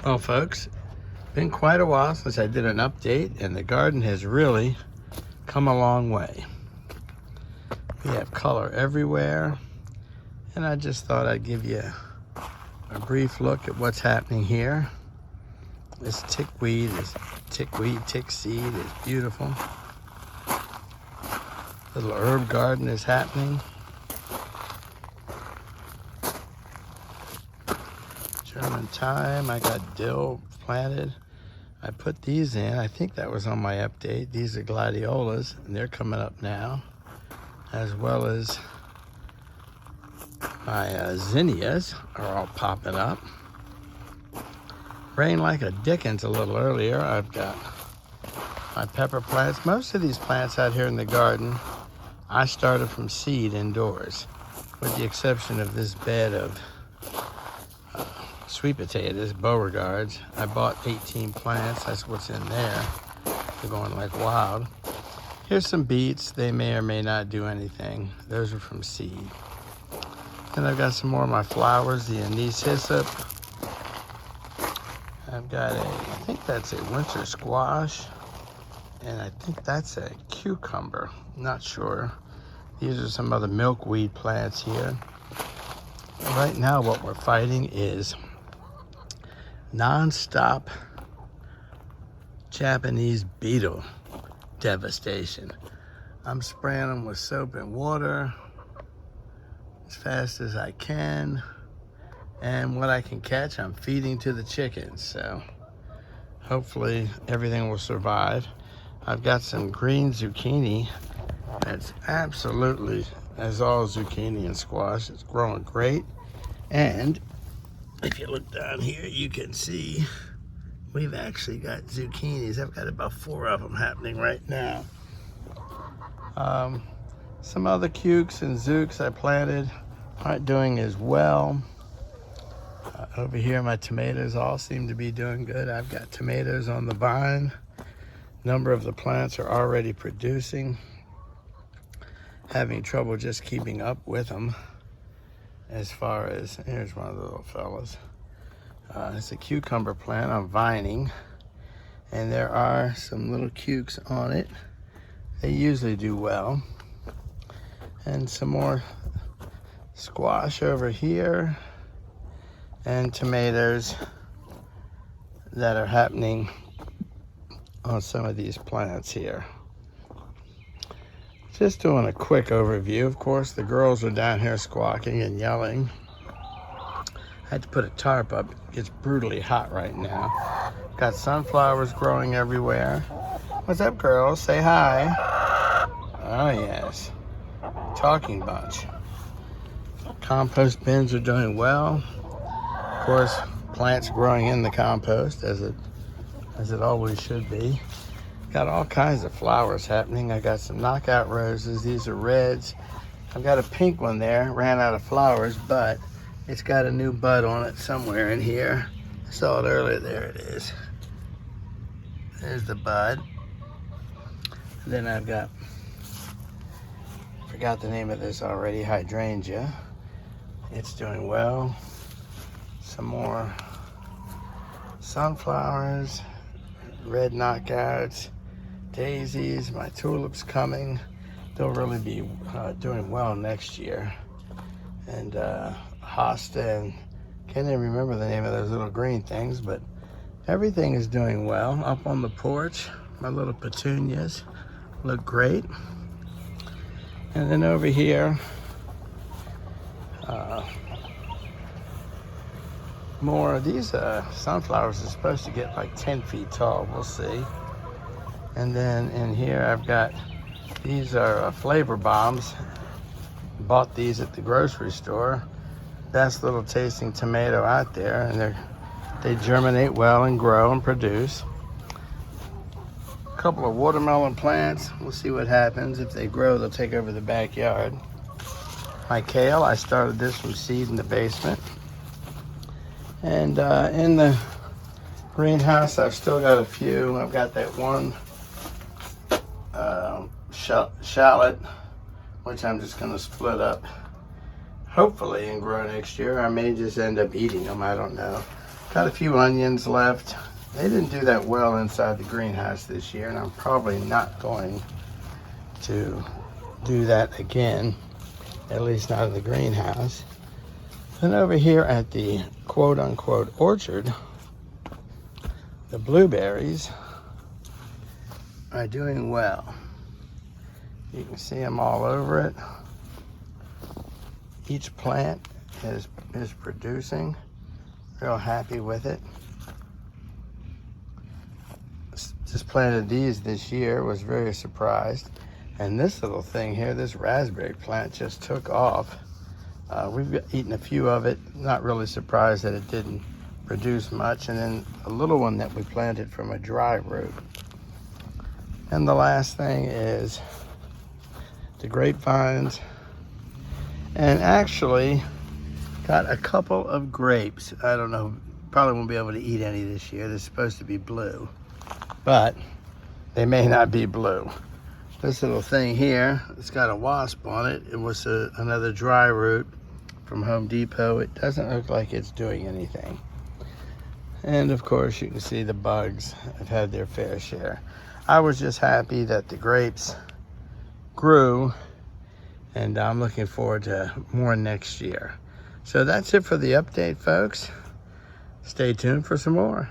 Well, folks, been quite a while since I did an update, and the garden has really come a long way. We have color everywhere, and I just thought I'd give you a brief look at what's happening here. This tick seed is beautiful. Little herb garden is happening. German thyme, I got dill planted. I put these in, I think that was on my update. These are gladiolas, and they're coming up now, as well as my zinnias are all popping up. Rained like a dickens a little earlier. I've got my pepper plants. Most of these plants out here in the garden, I started from seed indoors, with the exception of this bed of sweet potatoes, Beauregards. I bought 18 plants. That's what's in there. They're going like wild. Here's some beets. They may or may not do anything. Those are from seed. And I've got some more of my flowers, the anise hyssop. I've got I think that's a winter squash. And I think that's a cucumber. Not sure. These are some other milkweed plants here. Right now what we're fighting is non-stop Japanese beetle devastation. I'm spraying them with soap and water as fast as I can, and what I can catch I'm feeding to the chickens, so hopefully everything will survive. I've got some green zucchini that's absolutely, as all zucchini and squash, it's growing great. And if you look down here, you can see we've actually got zucchinis. I've got about 4 of them happening right now. Some other cukes and zooks I planted aren't doing as well. Over here, my tomatoes all seem to be doing good. I've got tomatoes on the vine. A number of the plants are already producing. Having trouble just keeping up with them. As far as, here's one of the little fellas. It's a cucumber plant I'm vining, and there are some little cukes on it. They usually do well. And some more squash over here, and tomatoes that are happening on some of these plants here. Just doing a quick overview. Of course, the girls are down here squawking and yelling. I had to put a tarp up. It's brutally hot right now. Got sunflowers growing everywhere. What's up, girls? Say hi. Oh, yes. Talking bunch. Compost bins are doing well. Of course, plants growing in the compost, as it always should be. Got all kinds of flowers happening. I got some knockout roses. These are reds. I've got a pink one there. Ran out of flowers, but it's got a new bud on it somewhere in here. I saw it earlier. There it is. There's the bud. And then I've got, forgot the name of this already, hydrangea. It's doing well. Some more sunflowers, red knockouts, daisies, my tulips coming. They'll really be doing well next year. And hosta, and can't even remember the name of those little green things, but everything is doing well. Up on the porch, my little petunias look great. And then over here, more of these sunflowers are supposed to get like 10 feet tall. We'll see. And then in here I've got, these are flavor bombs. Bought these at the grocery store. Best little tasting tomato out there, and they germinate well and grow and produce. A couple of watermelon plants. We'll see what happens. If they grow, they'll take over the backyard. My kale, I started this from seed in the basement. And in the greenhouse, I've still got a few. I've got that one shallot, which I'm just gonna split up, hopefully, and grow next year. I may just end up eating them, I don't know. Got a few onions left. They didn't do that well inside the greenhouse this year, and I'm probably not going to do that again, at least not in the greenhouse. And over here at the quote-unquote orchard, the blueberries are doing well. You can see them all over it. Each plant is producing. Real happy with it. Just planted these this year, was very surprised. And this little thing here, this raspberry plant just took off. We've eaten a few of it, not really surprised that it didn't produce much. And then a little one that we planted from a dry root. And the last thing is the grapevines. And actually got a couple of grapes. I don't know, probably won't be able to eat any this year. They're supposed to be blue, but they may not be blue. This little thing here, it's got a wasp on it. It was another dry root from Home Depot. It doesn't look like it's doing anything. And of course, you can see the bugs have had their fair share. I was just happy that the grapes grew, and I'm looking forward to more next year. So that's it for the update, folks. Stay tuned for some more.